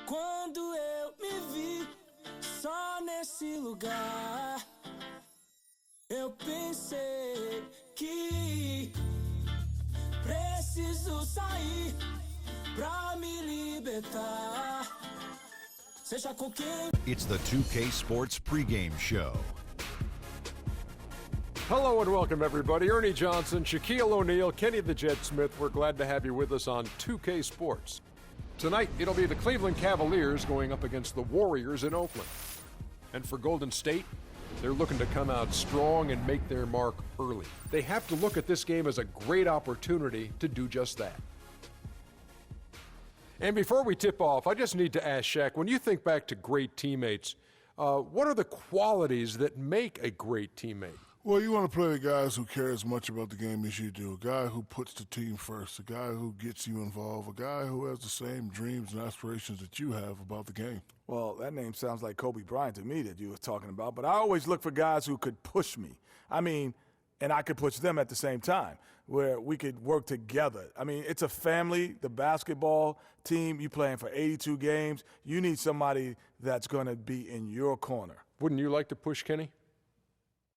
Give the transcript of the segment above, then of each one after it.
Quando eu me vi só nesse lugar, eu pensei que preciso sair pra me libertar. Seja com quem. It's the 2K Sports pregame show. Hello and welcome, everybody. Ernie Johnson, Shaquille O'Neal, Kenny the Jet Smith. We're glad to have you with us on 2K Sports. Tonight, it'll be the Cleveland Cavaliers going up against the Warriors in Oakland. And for Golden State, they're looking to come out strong and make their mark early. They have to look at this game as a great opportunity to do just that. And before we tip off, I just need to ask Shaq, when you think back to great teammates, what are the qualities that make a great teammate? Well, you want to play with guys who care as much about the game as you do, a guy who puts the team first, a guy who gets you involved, a guy who has the same dreams and aspirations that you have about the game. Well, that name sounds like Kobe Bryant to me that you were talking about, but I always look for guys who could push me. And I could push them at the same time, where we could work together. It's a family, the basketball team. You playing for 82 games. You need somebody that's going to be in your corner. Wouldn't you like to push Kenny?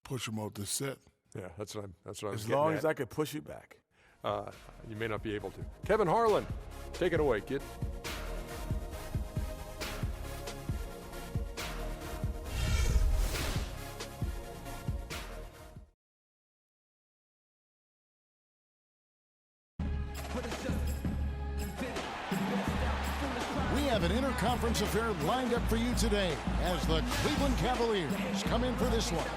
Push him off this set. Yeah, that's what I was getting As long at. as I could push you back. You may not be able to. Kevin Harlan, take it away, kid. We have an interconference affair lined up for you today as the Cleveland Cavaliers come in for this one.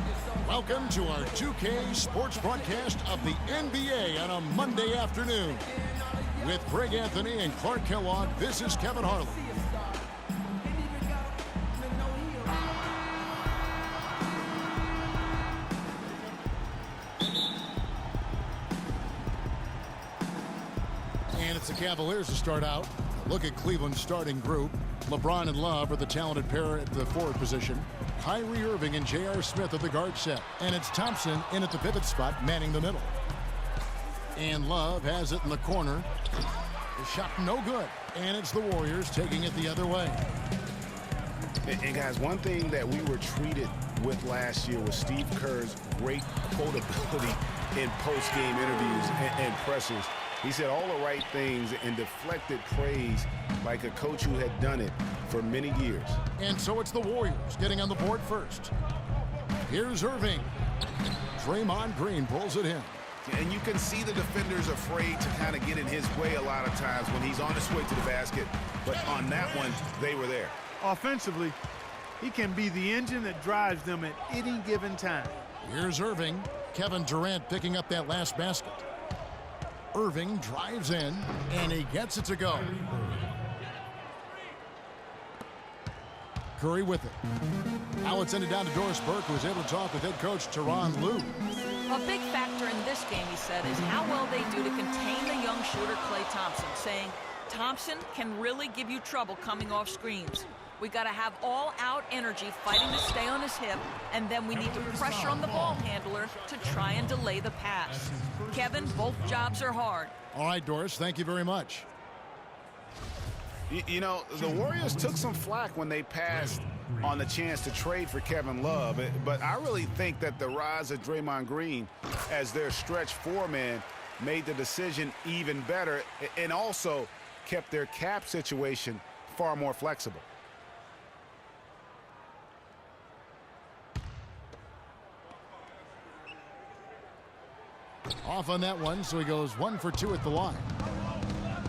Welcome to our 2K Sports broadcast of the NBA on a Monday afternoon. With Greg Anthony and Clark Kellogg, this is Kevin Harlan. And it's the Cavaliers to start out. Look at Cleveland's starting group. LeBron and Love are the talented pair at the forward position. Kyrie Irving and J.R. Smith at the guard set. And it's Thompson in at the pivot spot, manning the middle. And Love has it in the corner. The shot no good. And it's the Warriors taking it the other way. And guys, one thing that we were treated with last year was Steve Kerr's great quotability in post-game interviews and pressers. He said all the right things and deflected praise like a coach who had done it for many years. And so it's the Warriors getting on the board first. Here's Irving. Draymond Green pulls it in. And you can see the defenders afraid to kind of get in his way a lot of times when he's on his way to the basket. But on that one, they were there. Offensively, he can be the engine that drives them at any given time. Here's Irving. Kevin Durant picking up that last basket. Irving drives in, and he gets it to go. Curry with it. Now it's ended down to Doris Burke, who was able to talk with head coach Tyronn Lue. A big factor in this game, he said, is how well they do to contain the young shooter Klay Thompson, saying Thompson can really give you trouble coming off screens. We got to have all-out energy fighting to stay on his hip, and then we need to pressure on the ball handler to try and delay the pass. Kevin, both jobs are hard. All right, Doris, thank you very much. You know, the Warriors took some flack when they passed on the chance to trade for Kevin Love, but I really think that the rise of Draymond Green as their stretch four-man made the decision even better and also kept their cap situation far more flexible. Off on that one, so he goes 1 for 2 at the line.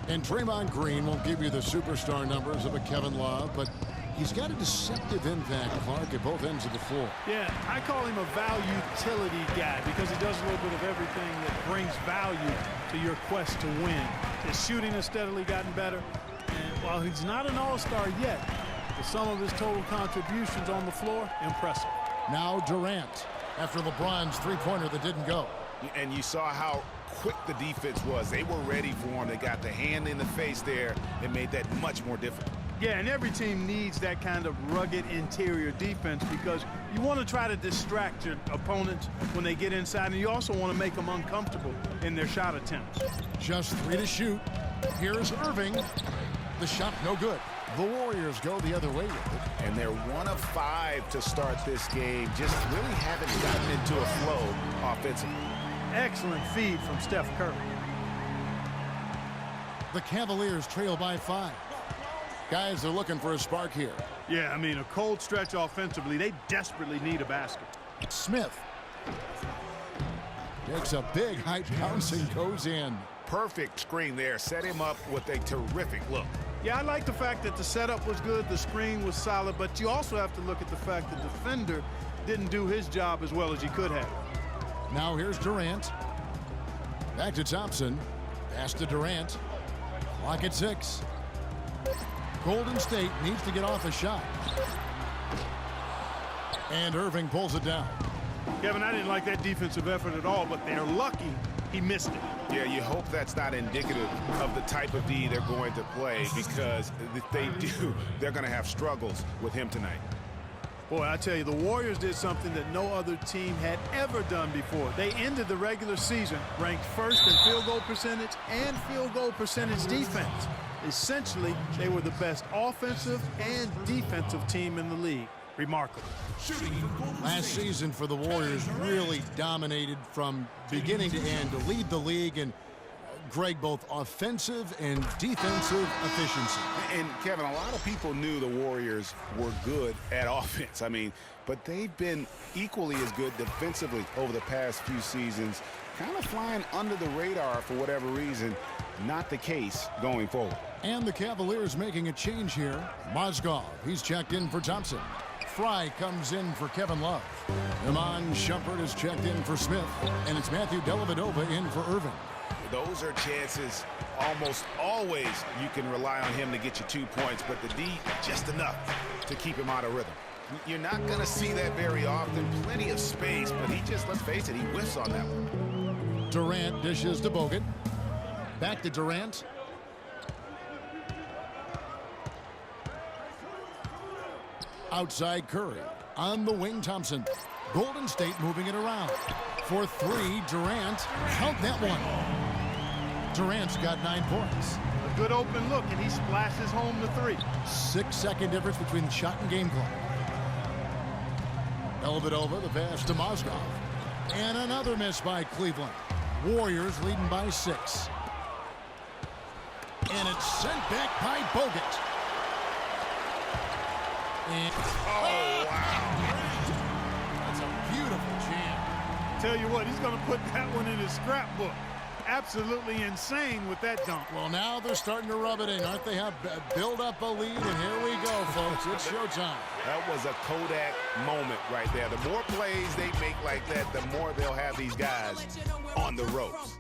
And Draymond Green won't give you the superstar numbers of a Kevin Love, but he's got a deceptive impact, Clark, at both ends of the floor. Yeah, I call him a value utility guy because he does a little bit of everything that brings value to your quest to win. His shooting has steadily gotten better, and while he's not an all-star yet, the sum of his total contributions on the floor, impressive. Now Durant, after LeBron's three-pointer that didn't go. And you saw how quick the defense was. They were ready for him. They got the hand in the face there and made that much more difficult. Yeah, and every team needs that kind of rugged interior defense because you want to try to distract your opponents when they get inside, and you also want to make them uncomfortable in their shot attempts. Just 3 to shoot. Here's Irving. The shot no good. The Warriors go the other way with it. And they're 1 of 5 to start this game. Just really haven't gotten into a flow offensively. Excellent feed from Steph Curry. The Cavaliers trail by 5. Guys are looking for a spark here. Yeah, I mean, a cold stretch offensively. They desperately need a basket. Smith takes a big high bounce and goes in. Perfect screen there. Set him up with a terrific look. Yeah, I like the fact that the setup was good, the screen was solid, but you also have to look at the fact that the defender didn't do his job as well as he could have. Now here's Durant. Back to Thompson. Pass to Durant. Clock at 6. Golden State needs to get off a shot. And Irving pulls it down. Kevin, I didn't like that defensive effort at all, but they're lucky he missed it. Yeah, you hope that's not indicative of the type of D they're going to play, because if they do, they're going to have struggles with him tonight. Boy, I tell you, the Warriors did something that no other team had ever done before. They ended the regular season ranked first in field goal percentage and field goal percentage defense. Essentially, they were the best offensive and defensive team in the league. Remarkable. Last season for the Warriors really dominated from beginning to end to lead the league, and Greg, both offensive and defensive efficiency. And Kevin, a lot of people knew the Warriors were good at offense. I mean, but they've been equally as good defensively over the past few seasons, kind of flying under the radar for whatever reason. Not the case going forward. And the Cavaliers making a change here. Mozgov, he's checked in for Thompson. Fry comes in for Kevin Love. Iman Shumpert is checked in for Smith. And it's Matthew Dellavedova in for Irving. Those are chances almost always you can rely on him to get you 2 points, but the D, just enough to keep him out of rhythm. You're not going to see that very often. Plenty of space, but he just, let's face it, he whiffs on that one. Durant dishes to Bogut. Back to Durant. Outside Curry. On the wing, Thompson. Golden State moving it around. For 3, Durant. Count that one. Durant's got 9 points. A good open look, and he splashes home the 3. 6-second difference between shot and game clock. Dellavedova, the pass to Mozgov. And another miss by Cleveland. Warriors leading by 6. And it's sent back by Bogut. And oh, wow. That's a beautiful jam. Tell you what, he's going to put that one in his scrapbook. Absolutely insane with that dunk. Well, now they're starting to rub it in, aren't they? Have build up a lead, and here we go, folks. It's showtime. That was a Kodak moment right there. The more plays they make like that, the more they'll have these guys on the ropes.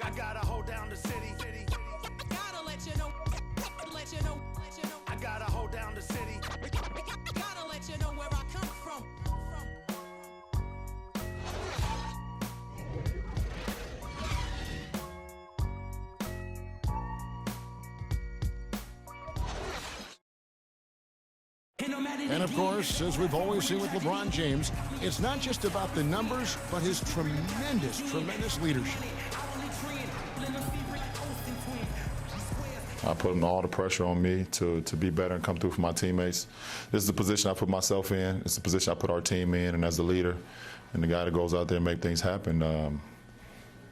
I gotta hold down the city. Gotta let you know. I gotta hold down the city. Gotta let you know where I come from. And of course, as we've always seen with LeBron James, it's not just about the numbers, but his tremendous leadership. I put all the pressure on me to be better and come through for my teammates. This is the position I put myself in. It's the position I put our team in, and as the leader and the guy that goes out there and make things happen,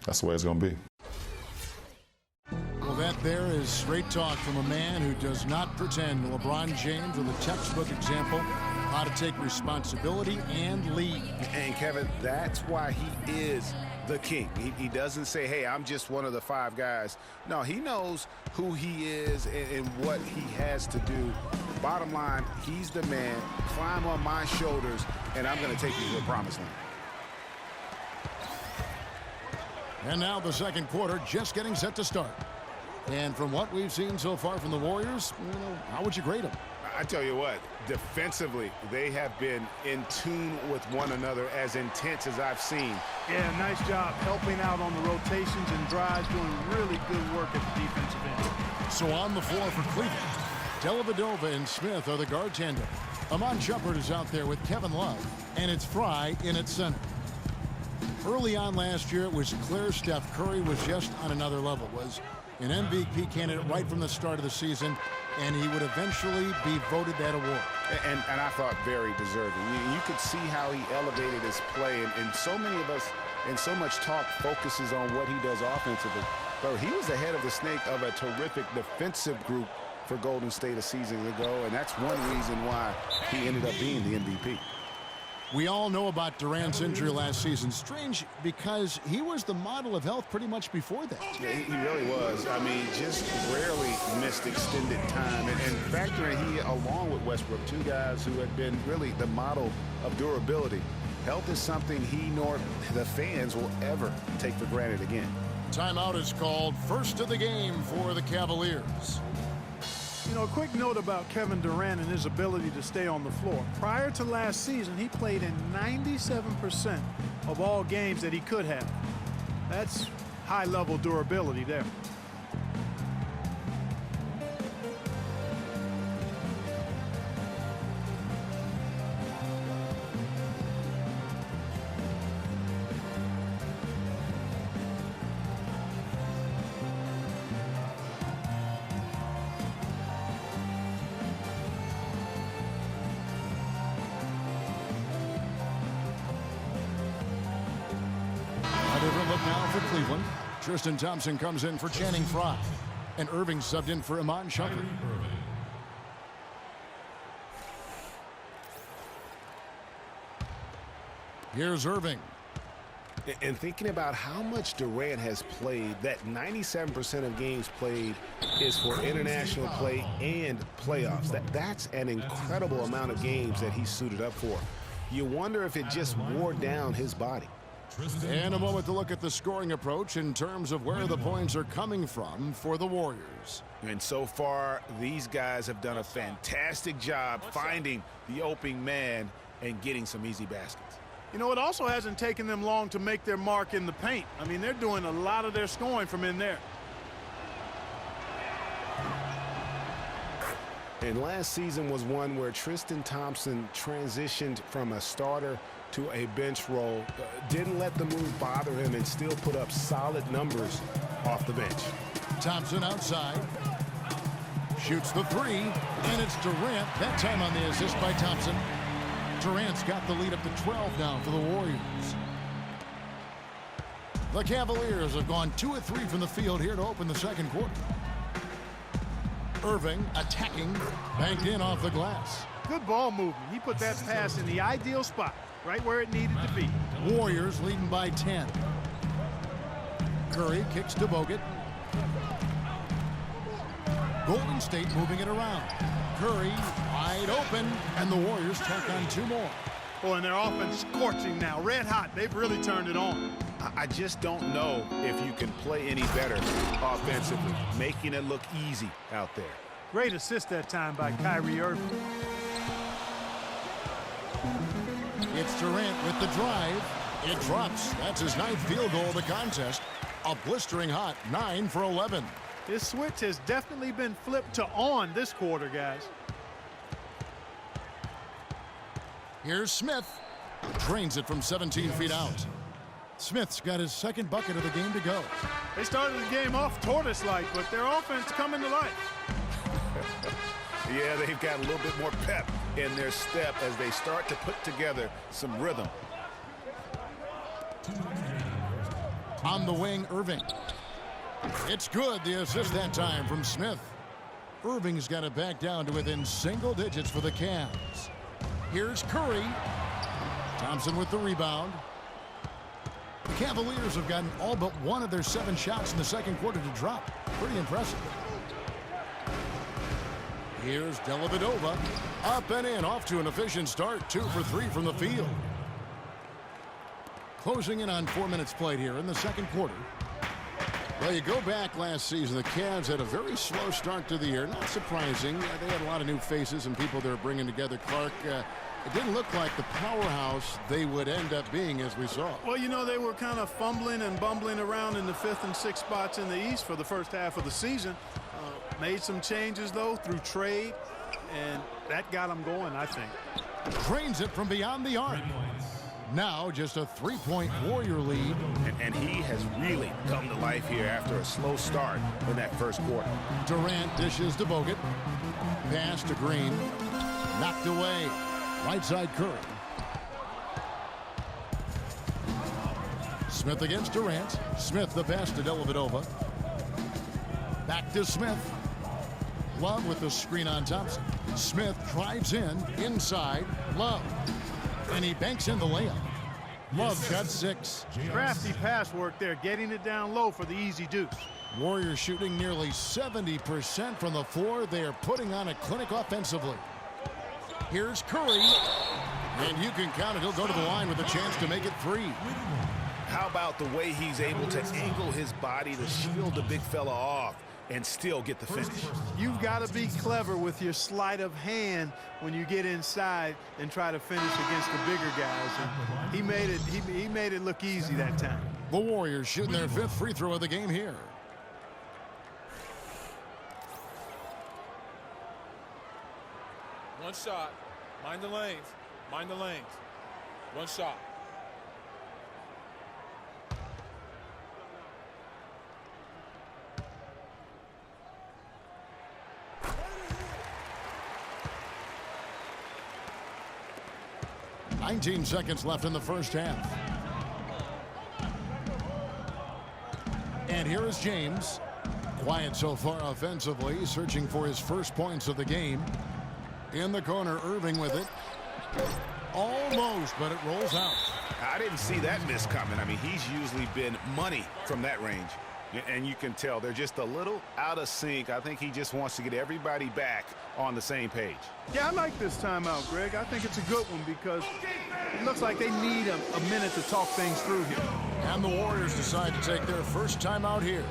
that's the way it's going to be. Well, that there is straight talk from a man who does not pretend. LeBron James with a textbook example how to take responsibility and lead. And Kevin, that's why he is the king. He doesn't say, hey, I'm just one of the 5 guys. No, he knows who he is and what he has to do. Bottom line, he's the man. Climb on my shoulders, and I'm going to take you to the promised land. And now the second quarter just getting set to start. And from what we've seen so far from the Warriors, how would you grade them? I tell you what, defensively, they have been in tune with one another, as intense as I've seen. Yeah, nice job helping out on the rotations and drives, doing really good work at the defensive end. So on the floor for Cleveland, Dellavedova and Smith are the guard tandem. Iman Shumpert is out there with Kevin Love, and it's Fry in at center. Early on last year, it was clear Steph Curry was just on another level, was an MVP candidate right from the start of the season, and he would eventually be voted that award. And I thought very deserving. You could see how he elevated his play, and so many of us, and so much talk focuses on what he does offensively. But he was the head of the snake of a terrific defensive group for Golden State a season ago, and that's one reason why he ended up being the MVP. We all know about Durant's injury last season. Strange because he was the model of health pretty much before that. Yeah, he really was. I mean, just rarely missed extended time. And factoring he, along with Westbrook, two guys who had been really the model of durability. Health is something he nor the fans will ever take for granted again. Timeout is called. First of the game for the Cavaliers. You know, a quick note about Kevin Durant and his ability to stay on the floor. Prior to last season, he played in 97% of all games that he could have. That's high-level durability there. Now for Cleveland, Tristan Thompson comes in for Channing Frye, and Irving subbed in for Iman Shumpert. Here's Irving. And thinking about how much Durant has played, that 97% of games played is for international play and playoffs. That's an incredible amount of games that he's suited up for. You wonder if it just wore down his body. And a moment to look at the scoring approach in terms of where the points are coming from for the Warriors. And so far, these guys have done a fantastic job finding the opening man and getting some easy baskets. You know, it also hasn't taken them long to make their mark in the paint. I mean, they're doing a lot of their scoring from in there. And last season was one where Tristan Thompson transitioned from a starter to a bench role, didn't let the move bother him, and still put up solid numbers off the bench. Thompson outside, shoots the three, and it's Durant, that time on the assist by Thompson. Durant's got the lead up to 12 now for the Warriors. The Cavaliers have gone 2 of 3 from the field here to open the second quarter. Irving attacking, banked in off the glass. Good ball movement. He put that pass in the ideal spot, right where it needed to be. Warriors leading by 10. Curry kicks to Bogut. Golden State moving it around. Curry wide open, and the Warriors tack on 2 more. Boy, and their offense scorching now. Red hot. They've really turned it on. I just don't know if you can play any better offensively, making it look easy out there. Great assist that time by Kyrie Irving. It's Durant with the drive. It drops. That's his 9th field goal of the contest. A blistering hot 9 for 11. His switch has definitely been flipped to on this quarter, guys. Here's Smith. Drains it from 17 feet out. Smith's got his 2nd bucket of the game to go. They started the game off tortoise-like, but their offense coming to life. Yeah, they've got a little bit more pep in their step as they start to put together some rhythm. On the wing, Irving. It's good, the assist that time from Smith. Irving's got it back down to within single digits for the Cavs. Here's Curry. Thompson with the rebound. The Cavaliers have gotten all but 1 of their 7 shots in the second quarter to drop. Pretty impressive. Here's Dellavedova. Up and in, off to an efficient start. 2 for 3 from the field. Closing in on 4 minutes played here in the second quarter. Well, you go back last season, the Cavs had a very slow start to the year. Not surprising. They had a lot of new faces and people they're bringing together. Clark, it didn't look like the powerhouse they would end up being, as we saw. Well, you know, they were kind of fumbling and bumbling around in the 5th and 6th spots in the East for the first half of the season. Made some changes, though, through trade, and that got them going, I think. Drains it from beyond the arc. Now just a 3-point Warrior lead. And he has really come to life here after a slow start in that first quarter. Durant dishes to Bogut. Pass to Green. Knocked away. Right side Curry. Smith against Durant. Smith the pass to Dellavedova. Back to Smith. Love with the screen on Thompson. Smith drives in, inside. Love. And he banks in the layup. Love's got 6. Crafty pass work there, getting it down low for the easy deuce. Warriors shooting nearly 70% from the floor. They are putting on a clinic offensively. Here's Curry. And you can count it. He'll go to the line with a chance to make it 3. How about the way he's able to angle his body to shield the big fella off and still get the finish? You've got to be clever with your sleight of hand when you get inside and try to finish against the bigger guys. And he made it look easy that time. The Warriors shooting their 5th free throw of the game here. One shot. Mind the lanes. Mind the lanes. One shot. "19 seconds left in the first half. And here is James. Quiet so far offensively, searching for his first points of the game. In the corner, Irving with it. Almost, but it rolls out. I didn't see that miss coming. I mean, he's usually been money from that range. And you can tell they're just a little out of sync. I think he just wants to get everybody back on the same page. Yeah, I like this timeout, Greg. I think it's a good one because it looks like they need a minute to talk things through here. And the Warriors decide to take their first timeout here.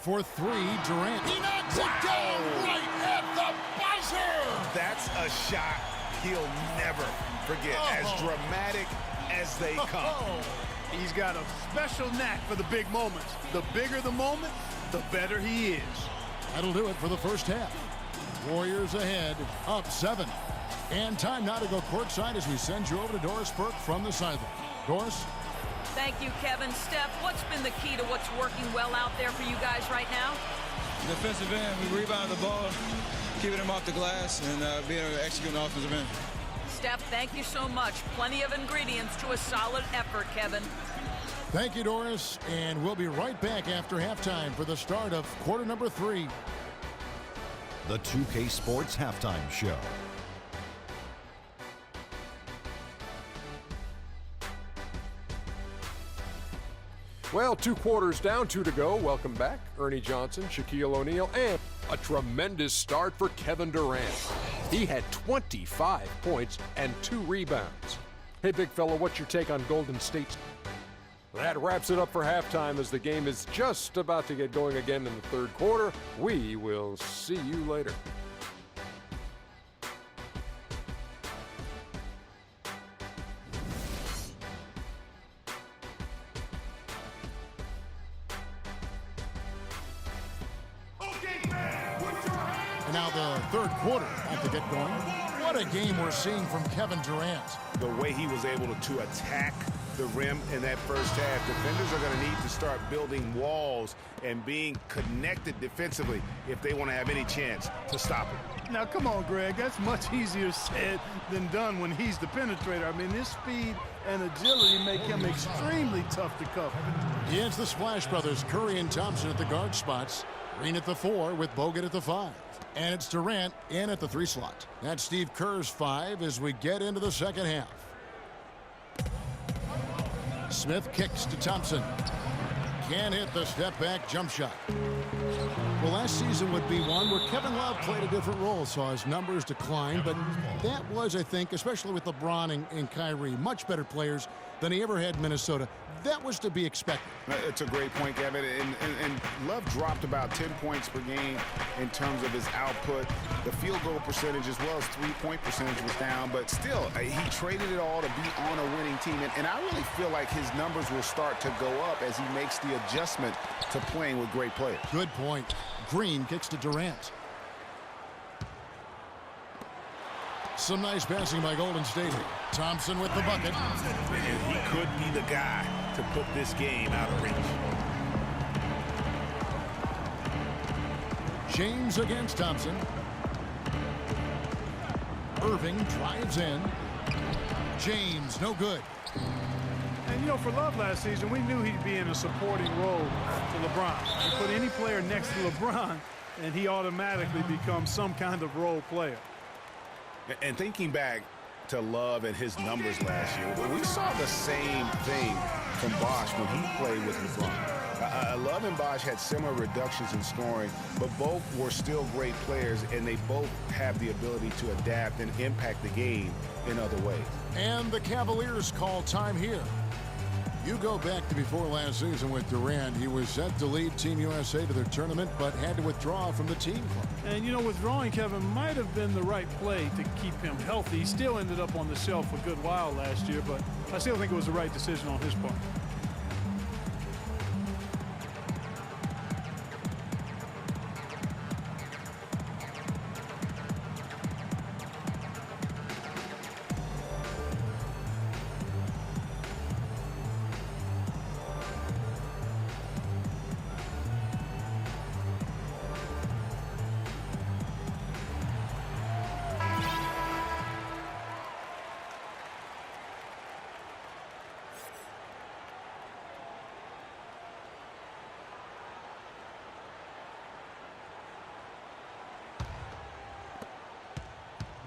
For 3, Durant. He knocks it down right at the buzzer! That's a shot he'll never forget, as dramatic as they come. He's got a special knack for the big moments. The bigger the moment, the better he is. That'll do it for the first half. Warriors ahead, up 7. And time now to go courtside as we send you over to Doris Burke from the sideline. Doris? Thank you, Kevin. Steph, what's been the key to what's working well out there for you guys right now? Defensive end. We rebound the ball, keeping them off the glass, and being able to execute an offensive end. Steph, thank you so much. Plenty of ingredients to a solid effort, Kevin. Thank you, Doris. And we'll be right back after halftime for the start of quarter number 3. The 2K Sports Halftime Show. Well, 2 quarters down, 2 to go. Welcome back. Ernie Johnson, Shaquille O'Neal, and a tremendous start for Kevin Durant. He had 25 points and 2 rebounds. Hey, big fella, what's your take on Golden State? That wraps it up for halftime as the game is just about to get going again in the 3rd quarter. We will see you later. And now the 3rd quarter about to get going. What a game we're seeing from Kevin Durant. The way he was able to attack the rim in that first half. Defenders are going to need to start building walls and being connected defensively if they want to have any chance to stop him. Now, come on, Greg. That's much easier said than done when he's the penetrator. I mean, his speed and agility make him extremely tough to cover. It's the Splash Brothers, Curry and Thompson at the guard spots. Green at the 4 with Bogut at the 5. And it's Durant in at the 3 slot. That's Steve Kerr's 5 as we get into the second half. Smith kicks to Thompson. Can't hit the step-back jump shot. Well, last season would be one where Kevin Love played a different role, saw his numbers decline, but that was, I think, especially with LeBron and Kyrie, much better players than he ever had in Minnesota. that was to be expected. It's a great point, Kevin. And Love dropped about 10 points per game in terms of his output. The field goal percentage as well as three-point percentage was down, but still, he traded it all to be on a winning team. And I really feel like his numbers will start to go up as he makes the adjustment to playing with great players. Good point. Green kicks to Durant. Some nice passing by Golden State. Thompson with the bucket. And he could be the guy to put this game out of reach. James against Thompson. Irving drives in. James, no good. And, you know, for Love last season, we knew he'd be in a supporting role to LeBron. You put any player next to LeBron, and he automatically becomes some kind of role player. And thinking back to Love and his numbers last year, we saw the same thing from Bosh when he played with LeBron. Love and Bosh had similar reductions in scoring, but both were still great players, and they both have the ability to adapt and impact the game in other ways. And the Cavaliers call time here. You go back to before last season with Durant. He was set to lead Team USA to their tournament, but had to withdraw from the team club. And, you know, withdrawing Kevin might have been the right play to keep him healthy. He still ended up on the shelf a good while last year, but I still think it was the right decision on his part.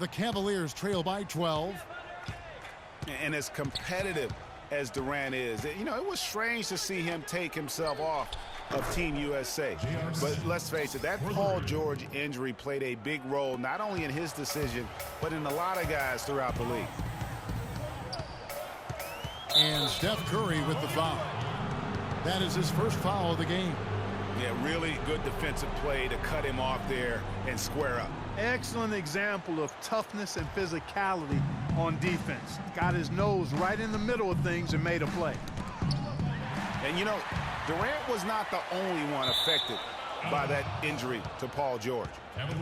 The Cavaliers trail by 12. And as competitive as Durant is, you know, it was strange to see him take himself off of Team USA. But let's face it, that Paul George injury played a big role, not only in his decision, but in a lot of guys throughout the league. And Steph Curry with the foul. That is his first foul of the game. Yeah, really good defensive play to cut him off there and square up. Excellent example of toughness and physicality on defense. Got his nose right in the middle of things and made a play. And, you know, Durant was not the only one affected by that injury to Paul George.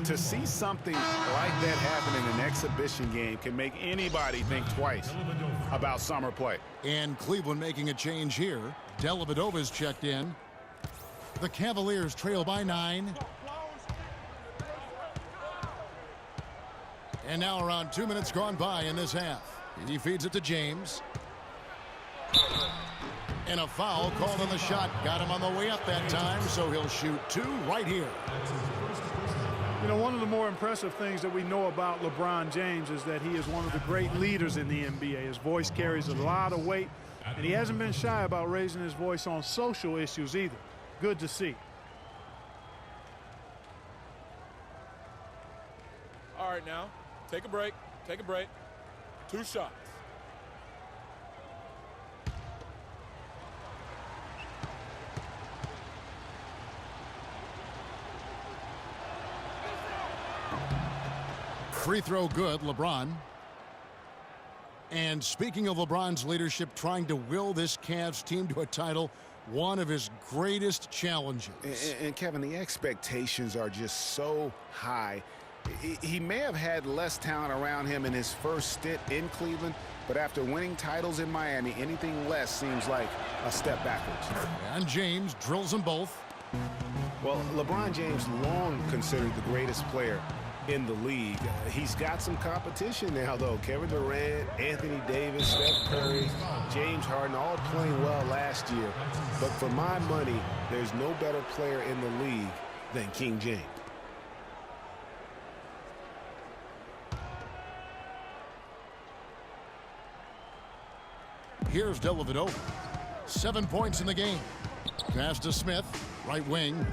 To see something like that happen in an exhibition game can make anybody think twice about summer play. And Cleveland making a change here. Dellavedova's checked in. The Cavaliers trail by 9. And now around 2 minutes gone by in this half. He feeds it to James. And a foul called on the shot. Got him on the way up that time, so he'll shoot 2 right here. You know, one of the more impressive things that we know about LeBron James is that he is one of the great leaders in the NBA. His voice carries a lot of weight, and he hasn't been shy about raising his voice on social issues either. Good to see. All right, now, take a break. Take a break. 2 shots. Free throw good, LeBron. And speaking of LeBron's leadership, trying to will this Cavs team to a title, one of his greatest challenges. And Kevin, the expectations are just so high. He may have had less talent around him in his first stint in Cleveland, but after winning titles in Miami, anything less seems like a step backwards. And James drills them both. Well, LeBron James long considered the greatest player in the league. He's got some competition now, though. Kevin Durant, Anthony Davis, Steph Curry, James Harden, all playing well last year. But for my money, there's no better player in the league than King James. Here's Dellavedova. 7 points in the game. Pass to Smith, right wing.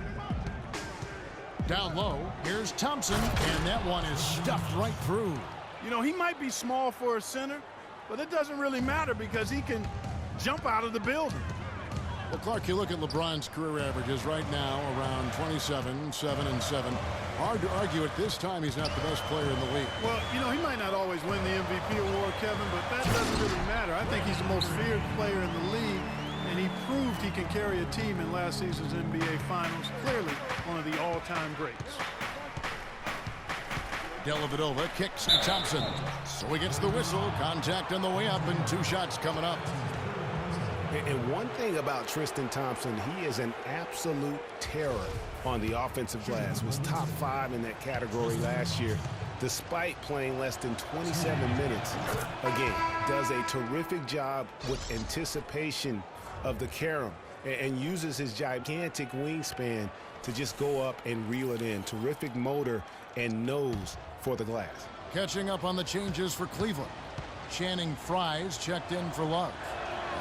Down low, here's Thompson, and that one is stuffed right through. You know, he might be small for a center, but it doesn't really matter because he can jump out of the building. Well, Clark, you look at LeBron's career averages right now around 27, 7 and 7. Hard to argue at this time he's not the best player in the league. Well, you know, he might not always win the MVP award, Kevin, but that doesn't really matter. I think he's the most feared player in the league, and he proved he can carry a team in last season's NBA Finals. Clearly one of the all-time greats. Dellavedova kicks to Thompson. So he gets the whistle. Contact on the way up and 2 shots coming up. And one thing about Tristan Thompson, he is an absolute terror on the offensive glass. Was top 5 in that category last year, despite playing less than 27 minutes a game. Does a terrific job with anticipation of the carom and uses his gigantic wingspan to just go up and reel it in. Terrific motor and nose for the glass. Catching up on the changes for Cleveland. Channing Frye's checked in for Love.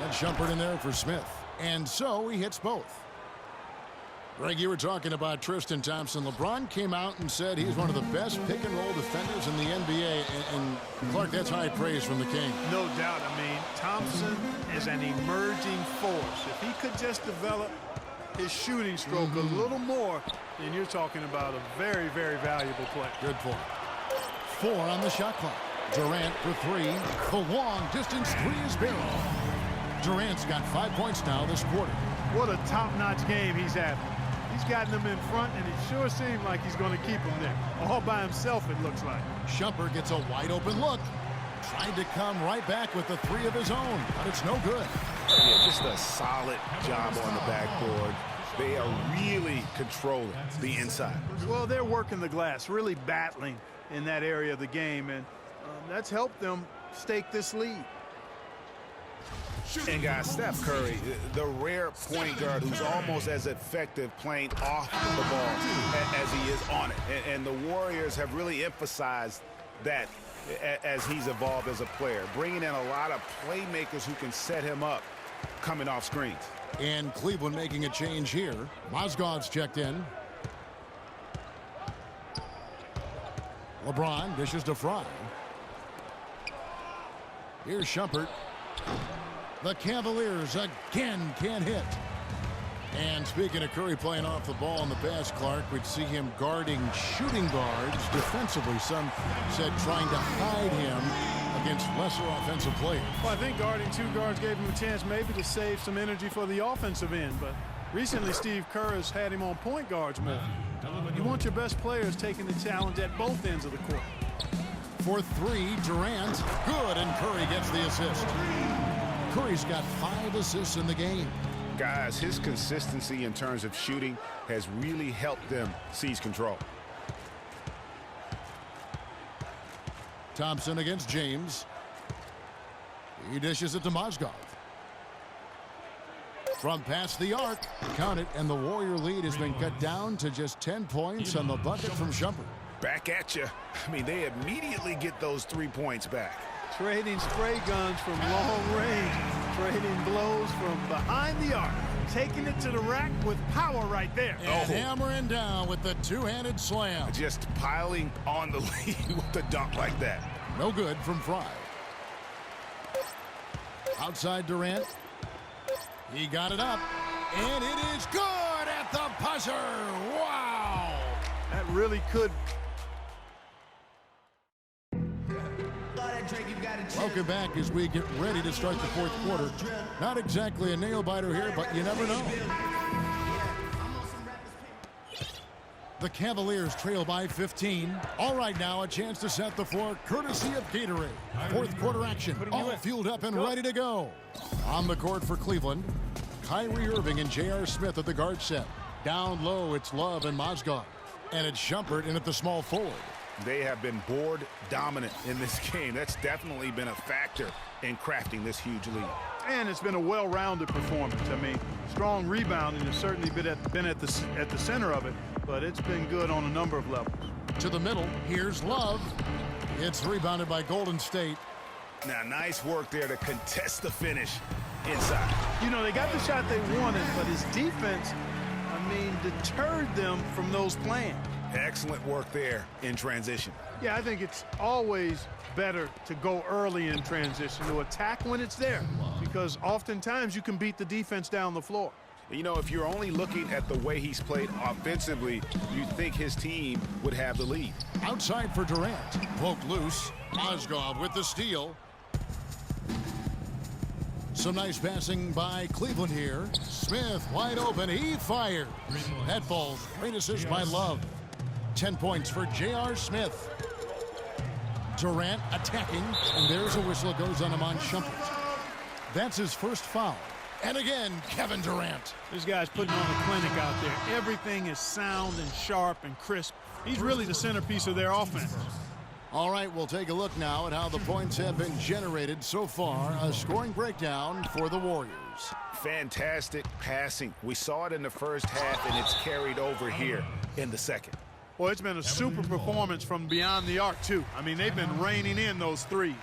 And Shumpert in there for Smith. And so he hits both. Greg, you were talking about Tristan Thompson. LeBron came out and said he's one of the best pick-and-roll defenders in the NBA. And Clark, that's high praise from the King. No doubt. I mean, Thompson is an emerging force. If he could just develop his shooting stroke a little more, then you're talking about a very, very valuable player. Good point. 4 on the shot clock. Durant for 3. The long-distance 3 is barely. Durant's got 5 points now this quarter. What a top-notch game he's having. He's gotten them in front, and it sure seemed like he's going to keep them there. All by himself, it looks like. Shumpert gets a wide-open look. Tried to come right back with the 3 of his own, but it's no good. Yeah, just a solid job on the backboard. They are really controlling the inside. Well, they're working the glass, really battling in that area of the game, and that's helped them stake this lead. And guys, Steph Curry, the rare point guard who's almost as effective playing off the ball as he is on it. And the Warriors have really emphasized that as he's evolved as a player, bringing in a lot of playmakers who can set him up coming off screens. And Cleveland making a change here. Mozgov's checked in. LeBron dishes to Frye. Here's Shumpert. The Cavaliers again can't hit. And speaking of Curry playing off the ball in the pass, Clark, we'd see him guarding shooting guards defensively. Some said trying to hide him against lesser offensive players. Well, I think guarding 2 guards gave him a chance maybe to save some energy for the offensive end. But recently, Steve Kerr has had him on point guards more. You want your best players taking the challenge at both ends of the court. For 3, Durant. Good, and Curry gets the assist. Curry's got 5 assists in the game. Guys, his consistency in terms of shooting has really helped them seize control. Thompson against James. He dishes it to Mozgov. From past the arc, count it, and the Warrior lead has been cut down to just 10 points on the bucket from Shumpert. Back at you. I mean, they immediately get those 3 points back. Trading spray guns from long range, trading blows from behind the arc, taking it to the rack with power right there. And hammering down with the 2-handed slam. Just piling on the lead with a dunk like that. No good from Frye. Outside Durant. He got it up, and it is good at the buzzer. Wow! That really could. Welcome back as we get ready to start the 4th quarter. Not exactly a nail-biter here, but you never know. The Cavaliers trail by 15. All right, now a chance to set the floor courtesy of Gatorade. 4th quarter action, all fueled up and ready to go. On the court for Cleveland, Kyrie Irving and J.R. Smith at the guard set. Down low, it's Love and Mozgov. And it's Shumpert in at the small forward. They have been board dominant in this game. That's definitely been a factor in crafting this huge lead. And it's been a well-rounded performance. I mean, strong rebounding has certainly been at the center of it, but it's been good on a number of levels. To the middle, here's Love. It's rebounded by Golden State. Now, nice work there to contest the finish inside. You know, they got the shot they wanted, but his defense, deterred them from those plans. Excellent work there in transition. Yeah, I think it's always better to go early in transition, to attack when it's there, because oftentimes you can beat the defense down the floor. You know, if you're only looking at the way he's played offensively, you think his team would have the lead. Outside for Durant. Poked loose. Mozgov with the steal. Some nice passing by Cleveland here. Smith wide open. He fires. That falls. Great assist by Love. 10 points for J.R. Smith. Durant attacking, and there's a whistle. It goes on Iman Shumpert. That's his first foul. And again, Kevin Durant. This guy's putting on a clinic out there. Everything is sound and sharp and crisp. He's really the centerpiece of their offense. All right, we'll take a look now at how the points have been generated so far. A scoring breakdown for the Warriors. Fantastic passing. We saw it in the first half, and it's carried over here in the second. Well, it's been a super performance from beyond the arc, too. I mean, they've been raining in those threes.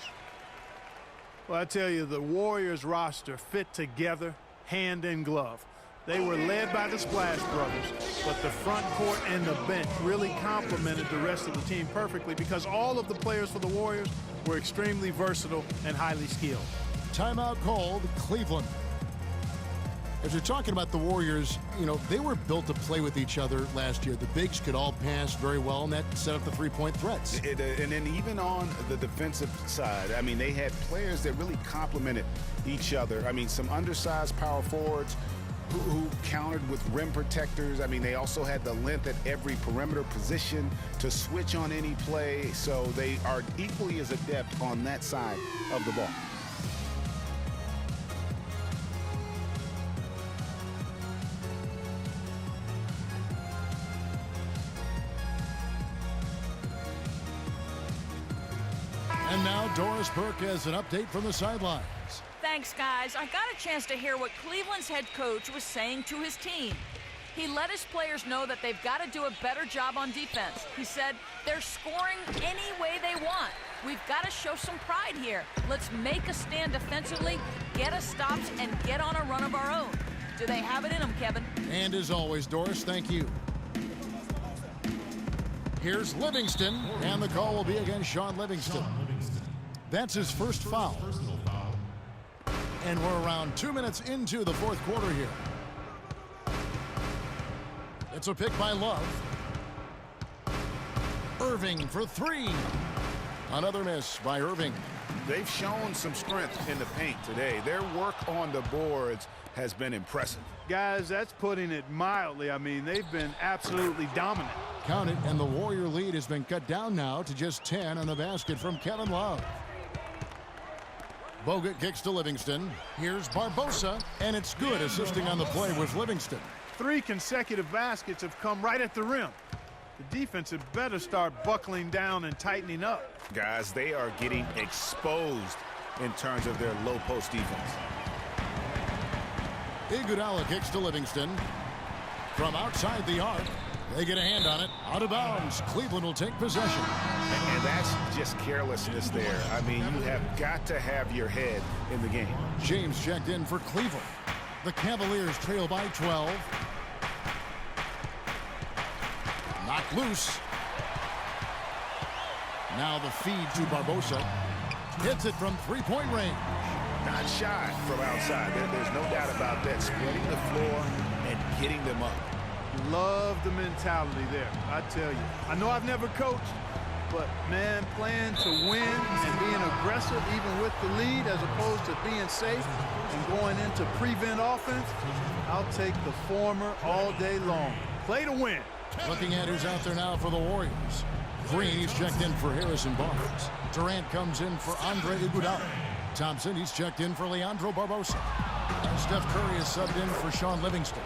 Well, I tell you, the Warriors roster fit together hand in glove. They were led by the Splash Brothers, but the front court and the bench really complemented the rest of the team perfectly because all of the players for the Warriors were extremely versatile and highly skilled. Timeout called, Cleveland. As you're talking about the Warriors, you know, they were built to play with each other last year. The bigs could all pass very well, and that set up the three-point threats. And then even on the defensive side, I mean, they had players that really complemented each other. I mean, some undersized power forwards who countered with rim protectors. I mean, they also had the length at every perimeter position to switch on any play. So they are equally as adept on that side of the ball. And now Doris Burke has an update from the sidelines. Thanks, guys. I got a chance to hear what Cleveland's head coach was saying to his team. He let his players know that they've got to do a better job on defense. He said they're scoring any way they want. We've got to show some pride here. Let's make a stand defensively, get us stops, and get on a run of our own. Do they have it in them, Kevin? And as always, Doris, thank you. Here's Livingston, and the call will be against Sean Livingston. That's his first foul. And we're around 2 minutes into the fourth quarter here. It's a pick by Love. Irving for three. Another miss by Irving. They've shown some strength in the paint today. Their work on the boards has been impressive. Guys, that's putting it mildly. I mean, they've been absolutely dominant. Count it, and the Warrior lead has been cut down now to just 10 on the basket from Kevin Love. Bogut kicks to Livingston. Here's Barbosa, and it's good. Assisting on the play was Livingston. 3 consecutive baskets have come right at the rim. The defense had better start buckling down and tightening up. Guys, they are getting exposed in terms of their low post defense. Iguodala kicks to Livingston. From outside the arc, they get a hand on it. Out of bounds. Cleveland will take possession. And that's just carelessness there. I mean, you have got to have your head in the game. James checked in for Cleveland. The Cavaliers trail by 12. Knocked loose. Now the feed to Barbosa. Hits it from three-point range. Not shy from outside. There's no doubt about that. Spreading the floor and getting them up. Love the mentality there, I tell you. I know I've never coached, but, man, playing to win and being aggressive even with the lead as opposed to being safe and going into prevent offense, I'll take the former all day long. Play to win. Looking at who's out there now for the Warriors. Green, he's checked in for Harrison Barnes. Durant comes in for Andre Iguodala. Thompson, he's checked in for Leandro Barbosa. And Steph Curry is subbed in for Sean Livingston.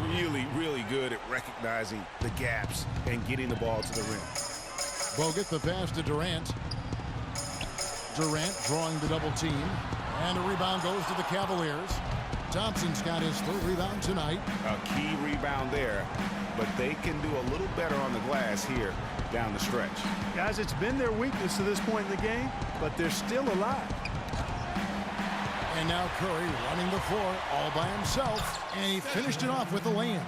Really, really good at recognizing the gaps and getting the ball to the rim. Bogut, the pass to Durant. Durant drawing the double team. And a rebound goes to the Cavaliers. Thompson's got his third rebound tonight. A key rebound there, but they can do a little better on the glass here down the stretch. Guys, it's been their weakness to this point in the game, but they're still alive. And now Curry running the floor all by himself, and he finished it off with a lay-in.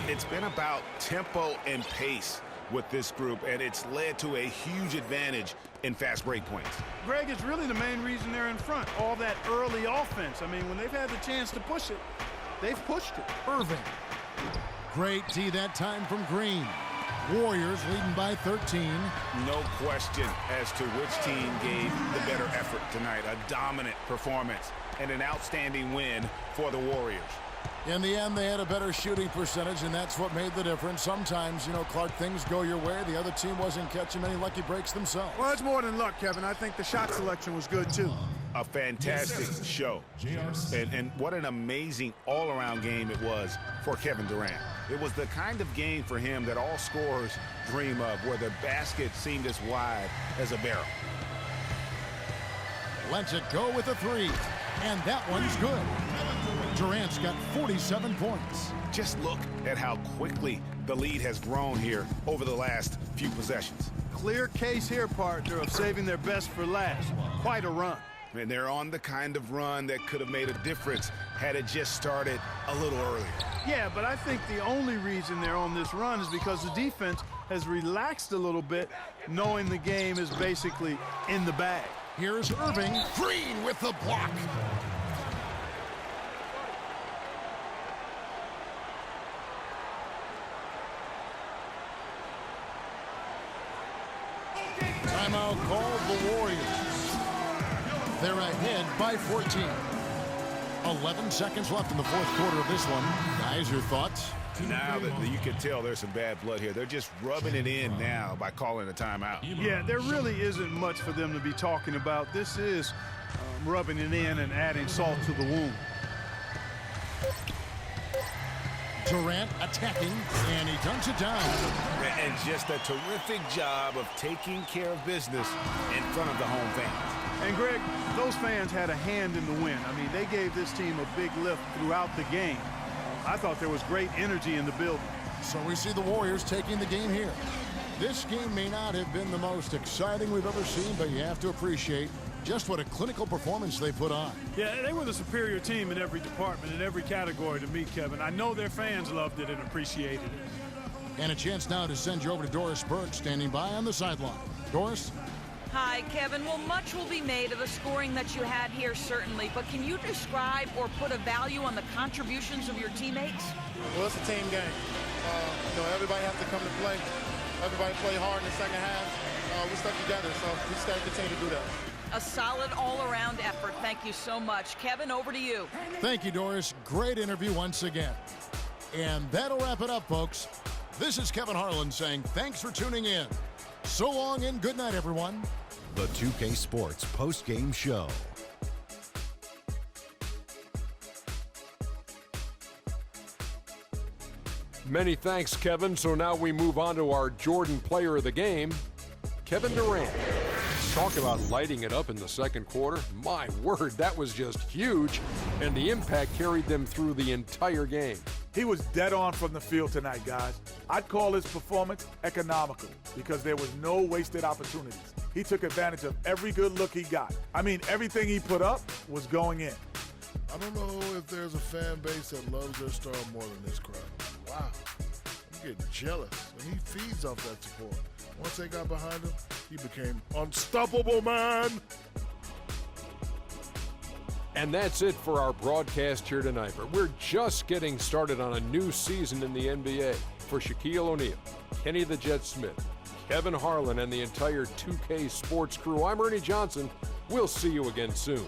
It's been about tempo and pace with this group, and it's led to a huge advantage in fast break points. Greg, it's really the main reason they're in front. All that early offense. I mean, when they've had the chance to push it, they've pushed it. Irving. Great D that time from Green. Warriors leading by 13. No question as to which team gave the better effort tonight. A dominant performance and an outstanding win for the Warriors. In the end, they had a better shooting percentage, and that's what made the difference. Sometimes, Clark, things go your way. The other team wasn't catching many lucky breaks themselves. Well, it's more than luck, Kevin. I think the shot selection was good, too. A fantastic show. And what an amazing all-around game it was for Kevin Durant. It was the kind of game for him that all scorers dream of, where the basket seemed as wide as a barrel. Lets it go with a three, and that one's good. Durant's got 47 points. Just look at how quickly the lead has grown here over the last few possessions. Clear case here, partner, of saving their best for last. Quite a run. And they're on the kind of run that could have made a difference had it just started a little earlier. Yeah, but I think the only reason they're on this run is because the defense has relaxed a little bit, knowing the game is basically in the bag. Here's Irving. Green with the block. Timeout called the Warriors. They're ahead by 14. 11 seconds left in the fourth quarter of this one. Guys, your thoughts? Now that you can tell there's some bad blood here. They're just rubbing it in now by calling a timeout. Yeah, there really isn't much for them to be talking about. This is rubbing it in and adding salt to the wound. Durant attacking, and he dunks it down. And just a terrific job of taking care of business in front of the home fans. And, Greg, those fans had a hand in the win. I mean, they gave this team a big lift throughout the game. I thought there was great energy in the building. So we see the Warriors taking the game here. This game may not have been the most exciting we've ever seen, but you have to appreciate just what a clinical performance they put on. Yeah, they were the superior team in every department, in every category to me, Kevin. I know their fans loved it and appreciated it. And a chance now to send you over to Doris Burke, standing by on the sideline. Doris? Hi, Kevin. Well, much will be made of the scoring that you had here, certainly, but can you describe or put a value on the contributions of your teammates? Well, it's a team game. Everybody has to come to play. Everybody play hard in the second half. We stuck together, so we just got to continue to do that. A solid all-around effort. Thank you so much. Kevin, over to you. Thank you, Doris. Great interview once again. And that'll wrap it up, folks. This is Kevin Harlan saying thanks for tuning in. So long and good night, everyone. The 2K Sports post-game show. Many thanks, Kevin. So now we move on to our Jordan player of the game, Kevin Durant. Talk about lighting it up in the second quarter. My word, that was just huge, and the impact carried them through the entire game. He was dead on from the field tonight, guys. I'd call his performance economical because there was no wasted opportunities. He took advantage of every good look he got. I mean, everything he put up was going in. I don't know if there's a fan base that loves their star more than this crowd. Wow. I'm getting jealous. And he feeds off that support. Once they got behind him, he became unstoppable, man. And that's it for our broadcast here tonight. But we're just getting started on a new season in the NBA. For Shaquille O'Neal, Kenny the Jet Smith, Kevin Harlan, and the entire 2K Sports crew, I'm Ernie Johnson. We'll see you again soon.